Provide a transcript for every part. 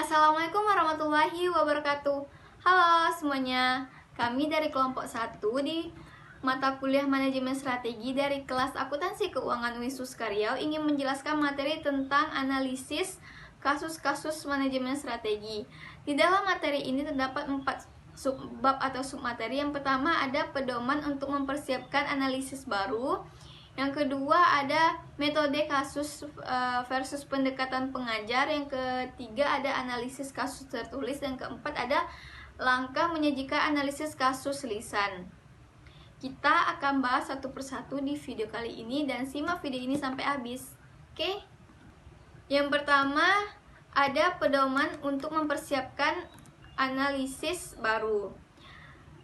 Assalamualaikum warahmatullahi wabarakatuh. Halo semuanya, kami dari kelompok 1 di mata kuliah manajemen strategi dari kelas akuntansi keuangan Wisus Karyau ingin menjelaskan materi tentang analisis kasus-kasus manajemen strategi. Di dalam materi ini terdapat 4 subbab atau submateri. Yang pertama ada pedoman untuk mempersiapkan analisis baru. Yang kedua ada metode kasus versus pendekatan pengajar. Yang ketiga ada analisis kasus tertulis. Dan keempat ada langkah menyajikan analisis kasus lisan. Kita akan bahas satu persatu di video kali ini dan simak video ini sampai habis. Oke? Yang pertama ada pedoman untuk mempersiapkan analisis baru.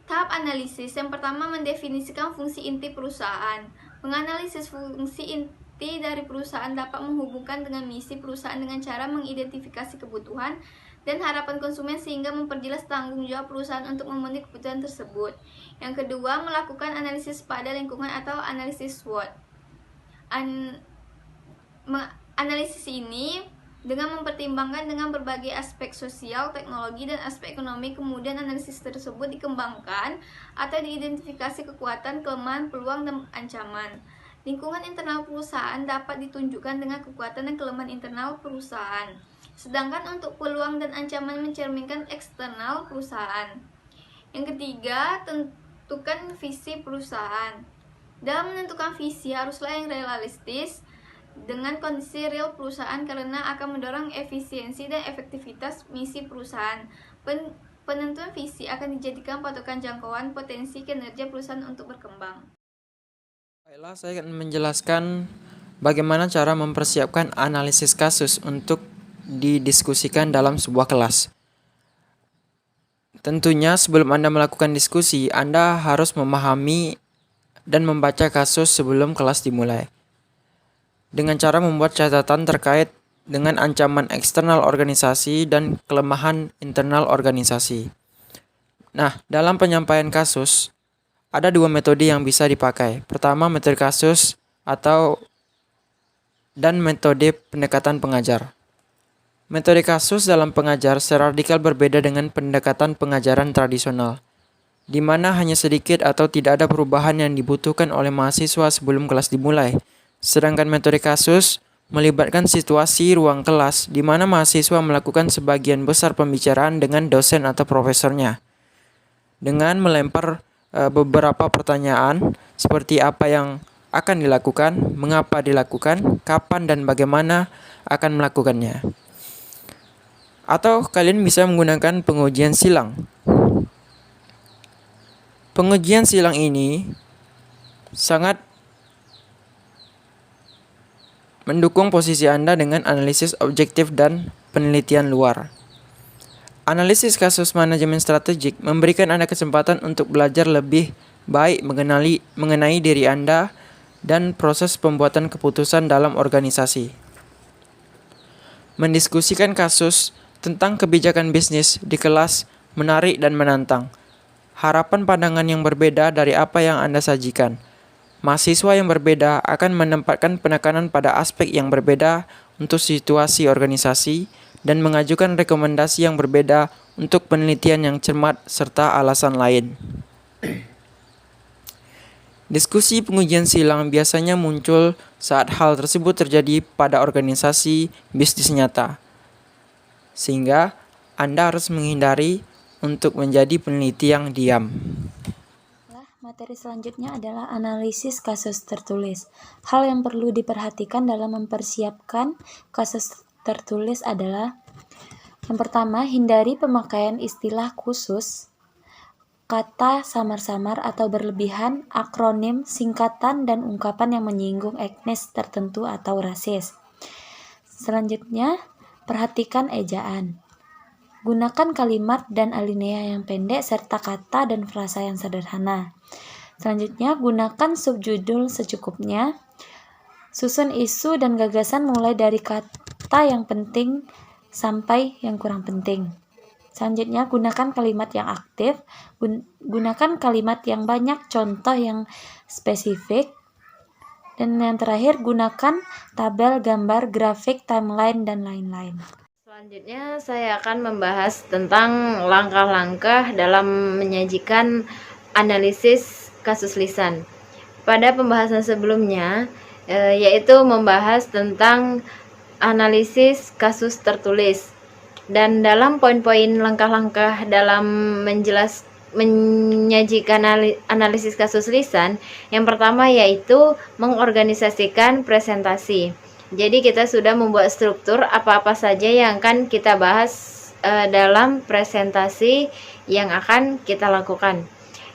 Tahap analisis yang pertama mendefinisikan fungsi inti perusahaan. Menganalisis fungsi inti dari perusahaan dapat menghubungkan dengan misi perusahaan dengan cara mengidentifikasi kebutuhan dan harapan konsumen sehingga memperjelas tanggung jawab perusahaan untuk memenuhi kebutuhan tersebut. Yang kedua, melakukan analisis pada lingkungan atau analisis SWOT. Analisis ini dengan mempertimbangkan dengan berbagai aspek sosial, teknologi, dan aspek ekonomi, kemudian analisis tersebut dikembangkan atau diidentifikasi kekuatan, kelemahan, peluang, dan ancaman. Lingkungan internal perusahaan dapat ditunjukkan dengan kekuatan dan kelemahan internal perusahaan. Sedangkan untuk peluang dan ancaman mencerminkan eksternal perusahaan. Yang ketiga, tentukan visi perusahaan. Dalam menentukan visi haruslah yang realistis dengan kondisi real perusahaan karena akan mendorong efisiensi dan efektivitas misi perusahaan. Penentuan visi akan dijadikan patokan jangkauan potensi kinerja perusahaan untuk berkembang. Baiklah, saya akan menjelaskan bagaimana cara mempersiapkan analisis kasus untuk didiskusikan dalam sebuah kelas. Tentunya sebelum Anda melakukan diskusi, Anda harus memahami dan membaca kasus sebelum kelas dimulai. Dengan cara membuat catatan terkait dengan ancaman eksternal organisasi dan kelemahan internal organisasi. Nah, dalam penyampaian kasus, ada dua metode yang bisa dipakai. Pertama, metode kasus dan metode pendekatan pengajar. Metode kasus dalam pengajar secara radikal berbeda dengan pendekatan pengajaran tradisional, di mana hanya sedikit atau tidak ada perubahan yang dibutuhkan oleh mahasiswa sebelum kelas dimulai. Sedangkan metode kasus melibatkan situasi ruang kelas di mana mahasiswa melakukan sebagian besar pembicaraan dengan dosen atau profesornya. Dengan melempar beberapa pertanyaan seperti apa yang akan dilakukan, mengapa dilakukan, kapan dan bagaimana akan melakukannya. Atau kalian bisa menggunakan pengujian silang. Pengujian silang ini sangat mendukung posisi Anda dengan analisis objektif dan penelitian luar. Analisis kasus manajemen strategik memberikan Anda kesempatan untuk belajar lebih baik mengenai diri Anda dan proses pembuatan keputusan dalam organisasi. Mendiskusikan kasus tentang kebijakan bisnis di kelas menarik dan menantang. Harapan pandangan yang berbeda dari apa yang Anda sajikan. Mahasiswa yang berbeda akan menempatkan penekanan pada aspek yang berbeda untuk situasi organisasi dan mengajukan rekomendasi yang berbeda untuk penelitian yang cermat serta alasan lain. Diskusi pengujian silang biasanya muncul saat hal tersebut terjadi pada organisasi bisnis nyata, sehingga Anda harus menghindari untuk menjadi peneliti yang diam. Materi selanjutnya adalah analisis kasus tertulis. Hal yang perlu diperhatikan dalam mempersiapkan kasus tertulis adalah: yang pertama, hindari pemakaian istilah khusus, kata samar-samar atau berlebihan, akronim, singkatan, dan ungkapan yang menyinggung etnis tertentu atau rasis. Selanjutnya, perhatikan ejaan. Gunakan kalimat dan alinea yang pendek serta kata dan frasa yang sederhana. Selanjutnya, gunakan subjudul secukupnya. Susun isu dan gagasan mulai dari kata yang penting sampai yang kurang penting. Selanjutnya, gunakan kalimat yang aktif. Gunakan kalimat yang banyak contoh yang spesifik. Dan yang terakhir, gunakan tabel, gambar, grafik, timeline, dan lain-lain. Selanjutnya saya akan membahas tentang langkah-langkah dalam menyajikan analisis kasus lisan. Pada pembahasan sebelumnya, yaitu membahas tentang analisis kasus tertulis. Dan dalam poin-poin langkah-langkah dalam menyajikan analisis kasus lisan, yang pertama yaitu mengorganisasikan presentasi. Jadi kita sudah membuat struktur apa-apa saja yang akan kita bahas dalam presentasi yang akan kita lakukan.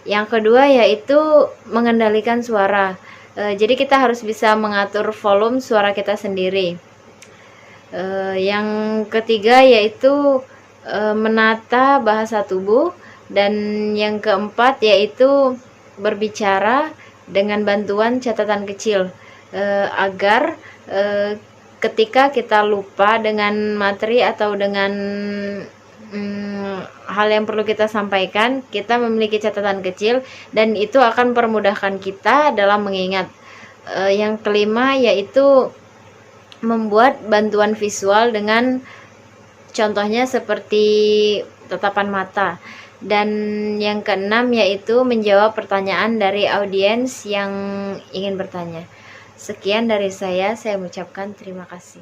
Yang kedua yaitu mengendalikan suara. Jadi kita harus bisa mengatur volume suara kita sendiri. Yang ketiga yaitu menata bahasa tubuh. Dan yang keempat yaitu berbicara dengan bantuan catatan kecil, agar ketika kita lupa dengan materi atau dengan hal yang perlu kita sampaikan, kita memiliki catatan kecil dan itu akan mempermudahkan kita dalam mengingat. Yang kelima yaitu membuat bantuan visual dengan contohnya seperti tatapan mata. Dan yang keenam yaitu menjawab pertanyaan dari audiens yang ingin bertanya. Sekian dari saya mengucapkan terima kasih.